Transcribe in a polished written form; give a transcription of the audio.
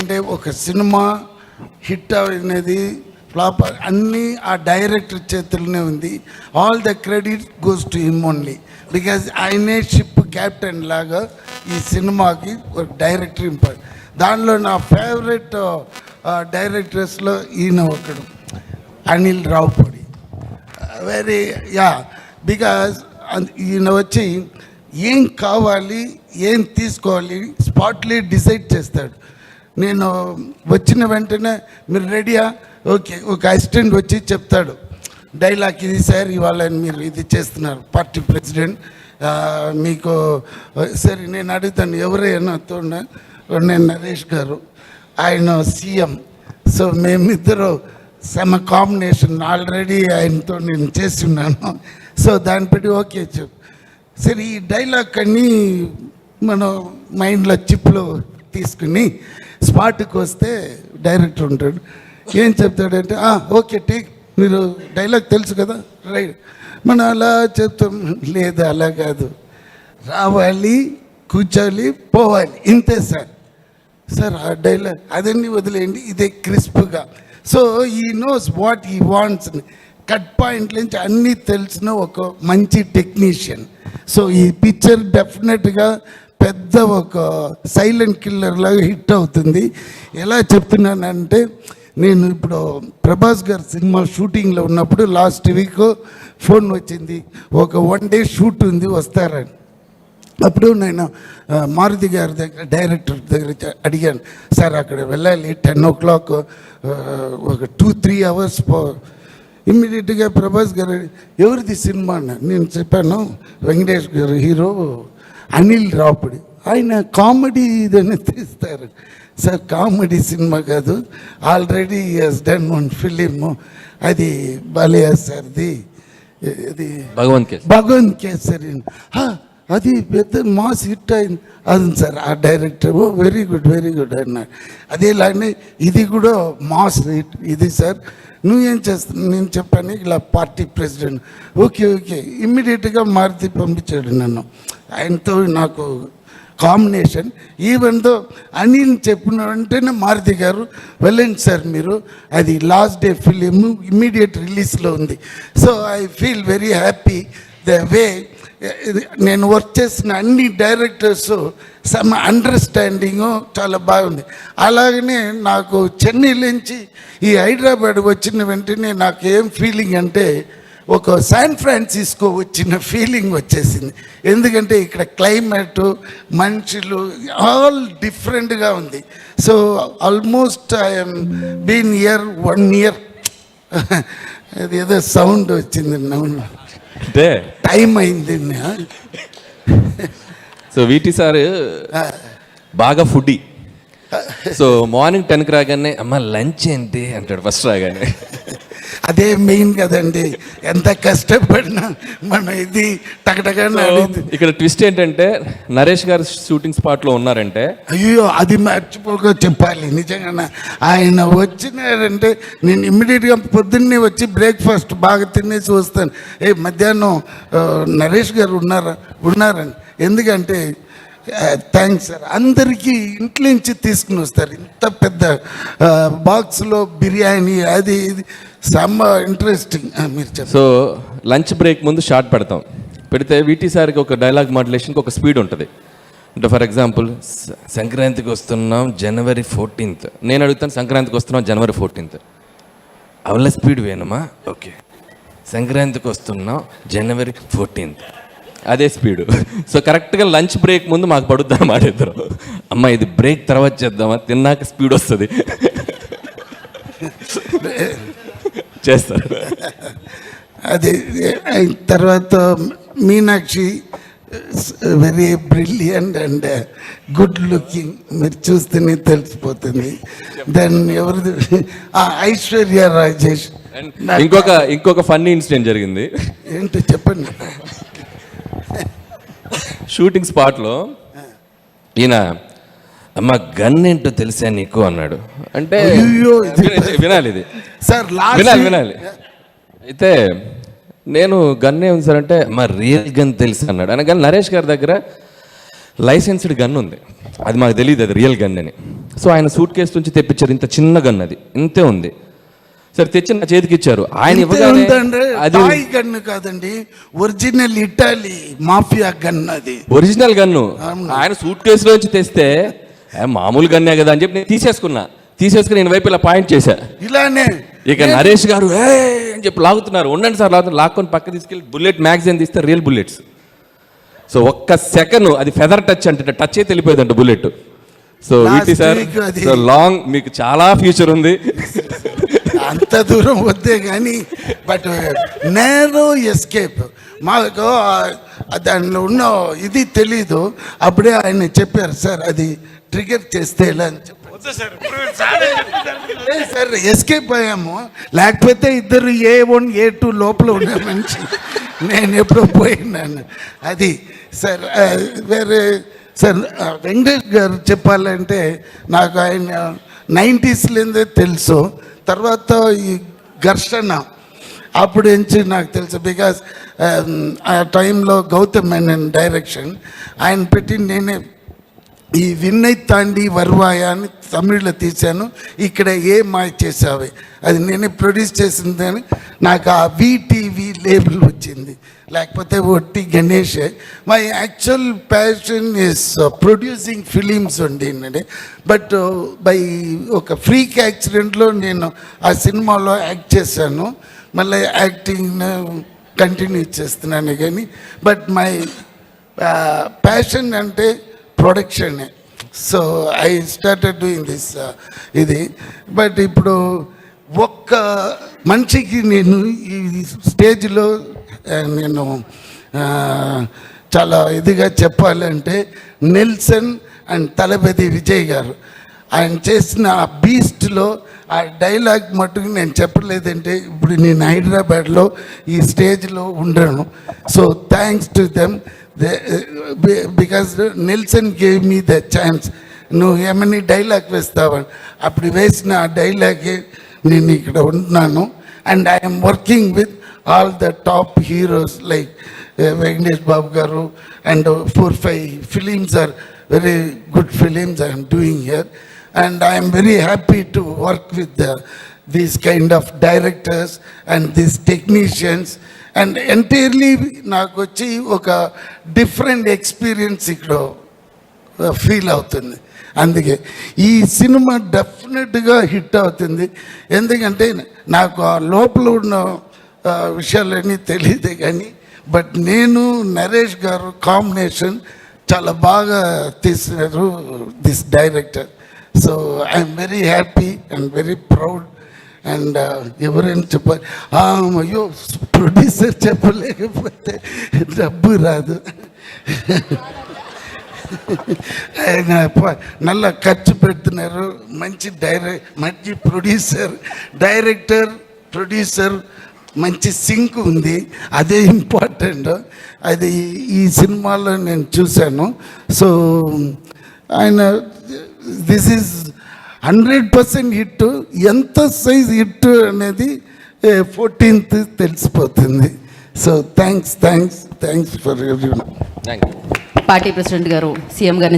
అంటే ఒక cinema hit అనేది ఫ్లాప్ అన్నీ ఆ డైరెక్టర్ చేతుల్లోనే ఉంది. All the credit goes to him only, because ఆయనే షిప్ క్యాప్టెన్ లాగా ఈ సినిమాకి ఒక డైరెక్టర్ ఇంపార్టెంట్. దానిలో నా ఫేవరెట్ డైరెక్టర్స్లో ఈయన ఒకడు, అనిల్ రావుపూడి. వెరీ బికాజ్ ఈయన వచ్చి ఏం కావాలి ఏం తీసుకోవాలి స్పాట్లీ డిసైడ్ చేస్తాడు. నేను వచ్చిన వెంటనే మీరు రెడీయా, ఓకే, ఒక అసిస్టెంట్ వచ్చి చెప్తాడు డైలాగ్, ఇది సార్ ఇవాళ మీరు ఇది చేస్తున్నారు పార్టీ ప్రెసిడెంట్, మీకు సరే నేను అడుగుతాను ఎవరైనా తోడ, నేను నరేష్ గారు, ఆయన సీఎం, సో మేమిద్దరు సమ కాంబినేషన్ ఆల్రెడీ ఆయనతో నేను చేస్తున్నాను, సో దాన్ని బట్టి ఓకే చెప్పు. సరే ఈ డైలాగ్ అన్నీ మనం మైండ్లో చిప్లో తీసుకుని స్పాట్కి వస్తే డైరెక్టర్ ఉంటాడు, ఏం చెప్తాడంటే ఓకే టేక్, మీరు డైలాగ్ తెలుసు కదా రైట్, మనం అలా చెప్తాం. లేదు అలా కాదు, రావాలి కూర్చోవాలి పోవాలి ఇంతే సార్. సార్ ఆ డైలాగ్ అదన్నీ వదిలేయండి, ఇదే క్రిస్ప్గా. సో ఈ నోస్ వాట్ ఈ వాంట్స్, కట్ పాయింట్ నుంచి అన్నీ తెలిసిన ఒక మంచి టెక్నీషియన్. సో ఈ పిక్చర్ డెఫినెట్గా పెద్ద ఒక సైలెంట్ కిల్లర్ లాగా హిట్ అవుతుంది. ఎలా చెప్తున్నానంటే, నేను ఇప్పుడు ప్రభాస్ గారి సినిమా షూటింగ్లో ఉన్నప్పుడు లాస్ట్ వీక్ ఫోన్ వచ్చింది, ఒక 1 day షూట్ ఉంది వస్తారని. అప్పుడు నేను మారుతి గారి దగ్గర డైరెక్టర్ దగ్గర అడిగాను, సార్ అక్కడ వెళ్ళాలి 10 o'clock, ఒక 2-3 hours ఇమ్మీడియట్గా ప్రభాస్ గారు ఎవరిది సినిమా అన్న. నేను చెప్పాను వెంకటేష్ గారు హీరో, అనిల్ రావుపూడి, ఆయన కామెడీ ఇదని తీస్తారు. సార్ కామెడీ సినిమా కాదు, ఆల్రెడీ హస్ డన్ 1 film, అది బాలయ్య సార్ది, అది భగవంత్ కేసరి, అది పెద్ద మాస్ హిట్ అయింది. అది సార్ ఆ డైరెక్టర్ వెరీ గుడ్ అన్నాడు. అదేలానే ఇది కూడా మాస్ హిట్. ఇది సార్ నువ్వేం చేస్తున్నావు, నేను చెప్పాను ఇలా పార్టీ ప్రెసిడెంట్, ఓకే ఇమ్మీడియట్గా మారుతి పంపించాడు నన్ను. ఆయనతో నాకు కాంబినేషన్. ఈవెన్ దో అనిల్ చెప్పిన వెంటనే మారుతి గారు వెళ్ళండి సార్ మీరు, అది లాస్ట్ డే ఫిలిం ఇమ్మీడియట్ రిలీజ్లో ఉంది. So I feel very happy the way నేను వర్క్ చేసిన అన్ని డైరెక్టర్స్ సమ్ అండర్స్టాండింగ్ చాలా బాగుంది. అలాగనే నాకు చెన్నై నుంచి ఈ హైదరాబాద్ వచ్చిన వెంటనే నాకు ఏం ఫీలింగ్ అంటే, ఒక శాన్ ఫ్రాన్సిస్కో వచ్చిన ఫీలింగ్ వచ్చేసింది. ఎందుకంటే ఇక్కడ క్లైమేటు మనుషులు ఆల్ డిఫరెంట్గా ఉంది. So almost I'm been year 1 year. అది ఏదో సౌండ్ వచ్చింది, నవ్వు అంటే టైం అయింది. సో వీటి సార్ బాగా ఫుడ్డీ. సో మార్నింగ్ 10కి రాగానే అమ్మ లంచ్ ఏంటి అంటాడు ఫస్ట్ రాగానే. అదే మెయిన్ కదండి, ఎంత కష్టపడినా మనం ఇది టకటగా. ఇక్కడ ట్విస్ట్ ఏంటంటే, నరేష్ గారు షూటింగ్ స్పాట్లో ఉన్నారంటే, అయ్యో అది మర్చిపోక చెప్పాలి నిజంగా. ఆయన వచ్చినారంటే నేను ఇమ్మీడియట్గా పొద్దున్నే వచ్చి బ్రేక్ఫాస్ట్ బాగా తినేసి వస్తాను. మధ్యాహ్నం నరేష్ గారు ఉన్నారని, ఎందుకంటే థ్యాంక్స్ సార్, అందరికీ ఇంట్లో నుంచి తీసుకుని వస్తారు ఇంత పెద్ద బాక్స్లో బిర్యానీ, అది ఇది సమ్మ ఇంట్రెస్టింగ్. మీరు చెప్పండి. సో లంచ్ బ్రేక్ ముందు షార్ట్ పెడితే వీటి సార్కి ఒక డైలాగ్ మాడ్యులేషన్కి ఒక స్పీడ్ ఉంటుంది. అంటే ఫర్ ఎగ్జాంపుల్, సంక్రాంతికి వస్తున్నాం January 14th, నేను అడుగుతాను సంక్రాంతికి వస్తున్నాం January 14th, అవల స్పీడ్ వేనమ్మా, ఓకే సంక్రాంతికి వస్తున్నాం January 14th, అదే స్పీడు. సో కరెక్ట్గా లంచ్ బ్రేక్ ముందు మాకు పడుద్దాం మాట ఇద్దరు, అమ్మ ఇది బ్రేక్ తర్వాత చేద్దామా, తిన్నాక స్పీడ్ వస్తుంది చేస్తారు. అది తర్వాత Meenakshi very brilliant and good looking, మీరు చూస్తేనే తెలిసిపోతుంది. దెన్ ఎవరిది ఐశ్వర్య రాజేష్. ఇంకొక ఫన్నీ ఇన్సిడెంట్ జరిగింది. ఏంటో చెప్పండి. షూటింగ్ స్పాట్లో ఈయన అమ్మ గన్ ఏంటో తెలుసా నీకు అన్నాడు. అంటే వినాలి ఇది సార్, వినాలి. అయితే నేను గన్ ఏముంది సార్ అంటే, మా రియల్ గన్ తెలుసు అన్నాడు. అనగానే నరేష్ గారి దగ్గర లైసెన్స్డ్ గన్ ఉంది, అది మాకు తెలియదు అది రియల్ గన్ అని. సో ఆయన సూట్ కేసు నుంచి తెప్పించారు, ఇంత చిన్న గన్, అది ఇంతే ఉంది. సరే తెచ్చి నా చేతికి ఇచ్చారు. ఆయన ఇవ్వగానే అది టాయ్ గన్ కాదండి, ఒరిజినల్ ఇటాలీ మాఫియా గన్ అది, ఒరిజినల్ గన్ను. ఆయన సూట్ కేసులో నుంచి తెస్తే మామూలు గన్నే కదా అని చెప్పి నేను తీసేసుకుని నేను వైపు ఇలా పాయింట్ చేశా. ఇలానే ఇక నరేష్ గారు ఏ అని చెప్పి లాగుతున్నారు, ఉండండి సార్ లాగుతున్నారు, లాక్కొని పక్క తీసుకెళ్ళి బుల్లెట్ మ్యాగజైన్ తీస్తే రియల్ బుల్లెట్స్. సో ఒక్క సెకండ్ అది ఫెదర్ టచ్ అంటే టచ్ అయితే వెళ్ళిపోయిందంట బుల్లెట్. సో వీటి సార్ సో లాంగ్ మీకు చాలా ఫ్యూచర్ ఉంది. అంత దూరం వద్దే కానీ బట్ నేరో ఎస్కేప్ మాకు దానిలో ఉన్న ఇది తెలీదు. అప్పుడే ఆయన చెప్పారు సార్ అది ట్రిగర్ చేస్తే ఎలా అని చెప్పారు సార్, ఎస్కేప్ అయ్యాము. లేకపోతే ఇద్దరు A1 A2 లోపల ఉన్న మనిషి, నేను ఎప్పుడో పోయినాను. అది సార్ వేరే సార్ వెంకటేష్ గారు చెప్పాలంటే నాకు ఆయన 90s తెలుసు. తర్వాత ఈ ఘర్షణ అప్పుడు నుంచి నాకు తెలుసు, బికాస్ ఆ టైంలో గౌతమ్ మేనన్ డైరెక్షన్ ఆయన పెట్టి నేనే ఈ విన్నై తాండి వర్వాయ అని తమిళ్లో తీశాను, ఇక్కడ ఏ మాయ చేసావే అది నేనే ప్రొడ్యూస్ చేసిందని నాకు ఆ VTV లేబుల్ వచ్చింది. లేకపోతే ఒట్టి Ganesh. My actual passion is producing films ఉండిందండి. బట్ బై ఒక ఫ్రీక్ యాక్సిడెంట్లో నేను ఆ సినిమాలో యాక్ట్ చేశాను. మళ్ళీ యాక్టింగ్ కంటిన్యూ చేస్తున్నాను కానీ బట్ మై ప్యాషన్ అంటే ప్రొడక్షనే. So I started doing this ఇది. బట్ ఇప్పుడు ఒక్క మనిషికి నేను ఈ స్టేజ్లో నేను చాలా ఇదిగా చెప్పాలంటే నెల్సన్ అండ్ తలపతి విజయ్ గారు ఆయన చేసిన ఆ బీస్ట్లో ఆ డైలాగ్ మటుకు నేను చెప్పలేదంటే ఇప్పుడు నేను హైదరాబాద్లో ఈ స్టేజ్లో ఉండను. So thanks to them because Nelson gave me the chance. నువ్వు ఏమని డైలాగ్ వేస్తావని అప్పుడు వేసిన ఆ డైలాగే నేను ఇక్కడ ఉంటున్నాను. And I'm working with all the top heroes like Venkatesh Babu garu, and 4-5 films are very good films I am doing here, and I am very happy to work with these kind of directors and these technicians, and entirely నాకు వచ్చి ఒక different experience ఇక్కడ feel అవుతుంది. అందుకే ఈ cinema డెఫినెట్గా hit అవుతుంది. ఎందుకంటే నాకు ఆ లోపల ఉన్న విషయాలన్నీ తెలియదే కానీ బట్ నేను నరేష్ గారు కాంబినేషన్ చాలా బాగా తీసినారు this director. So I'm very happy and very proud. And ఎవరైనా చెప్పాలి అయ్యో ప్రొడ్యూసర్ చెప్పలేకపోతే డబ్బు రాదు. ఆయన నల్ల ఖర్చు పెడుతున్నారు. మంచి మంచి డైరెక్టర్ ప్రొడ్యూసర్ మంచి సింక్ ఉంది, అదే ఇంపార్టెంట్. అది ఈ సినిమాలో నేను చూశాను. సో ఆయన దిస్ ఈజ్ 100% హిట్. ఎంత సైజ్ హిట్ అనేది 14th తెలిసిపోతుంది. So thanks for everyone. Thank you. Party president గారు సీఎం గారిని